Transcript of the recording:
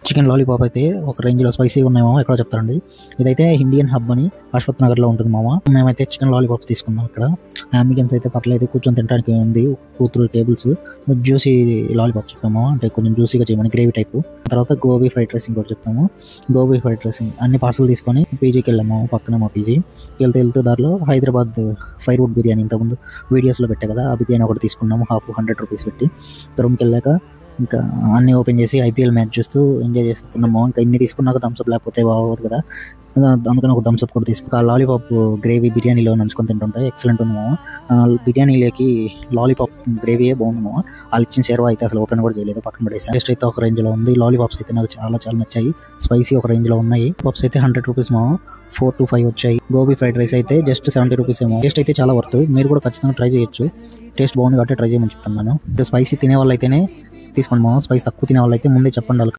Chicken lollipop అయితే ఒక రేంజ్లో స్పైసీగా ఉన్నాయి మామ. ఎక్కడో చెప్తారండి. ఇదైతే ఇండియన్ హబ్ అని అశ్వత్ నగర్లో ఉంటుంది మామ. మేమైతే చికెన్ లాలీపాప్స్ తీసుకున్నాం. ఇక్కడ అంబియన్స్ అయితే పర్లేదు, కూర్చొని తినడానికి ఉంది. 2-3 టేబుల్స్. జ్యూసీ లాలీపాప్ చెప్పాము, అంటే కొంచెం జ్యూసీగా చేయమని, గ్రేవీ టైప్. తర్వాత గోబీ ఫ్రైడ్ రైస్ ఇంకోటి చెప్తాము. గోబీ ఫ్రైడ్ రైస్ అన్ని పార్సల్ తీసుకొని పీజీకి వెళ్ళాము. పక్కన మా పీజీ వెళ్తూ దారిలో హైదరాబాద్ ఫైర్వుడ్ బిర్యానీ ఇంతకుముందు వీడియోస్లో పెట్టా కదా, ఆ బిర్యానీ ఒకటి తీసుకున్నాము. హాఫ్ 100 రూపీస్ పెట్టి. రూమ్కి వెళ్ళాక ఇంకా అన్నీ ఓపెన్ చేసి ఐపీఎల్ మ్యాచ్ చూస్తూ ఎంజాయ్ చేస్తున్నాము. ఇంకా ఇన్ని తీసుకున్నాక థమ్స్అప్ లేకపోతే బాగోదు కదా, అందుకని ఒక థమ్స్అప్ కూడా తీసుకుని లాలీపాప్ గ్రేవీ బిర్యానీలో నంచుకొని తింటుంటే ఎక్సలెంట్ ఉంది మామ. బిర్యానీలోకి లాలీపాప్ గ్రేవీయే బాగుంది మామ. వాళ్ళు ఇచ్చిన షేర్వా అయితే అసలు ఓపెన్ కూడా చేయలేదు, పక్కన పడేసి. టేస్ట్ అయితే ఒక రేంజ్లో ఉంది. లాలీపాప్స్ అయితే నాకు చాలా చాలా నచ్చాయి. స్పైసీ ఒక రేంజ్లో ఉన్నాయి. పాప్స్ అయితే 100 రూపీస్ మామ. 4 to 5 వచ్చాయి. గోబీ ఫ్రైడ్ రైస్ అయితే జస్ట్ 70 రూపీస్ ఏమో. టేస్ట్ అయితే చాలా వర్త్. మీరు కూడా ఖచ్చితంగా ట్రై చేయొచ్చు. టేస్ట్ బాగుంది కాబట్టి ట్రై చేయమని చెప్తాను. ఇప్పుడు స్పైసీ తినే వాళ్ళు అయితేనే తీసుకోండి మామ. స్పైస్ తక్కువ తినే వాళ్ళు అయితే ముందే చెప్పండి వాళ్ళకి.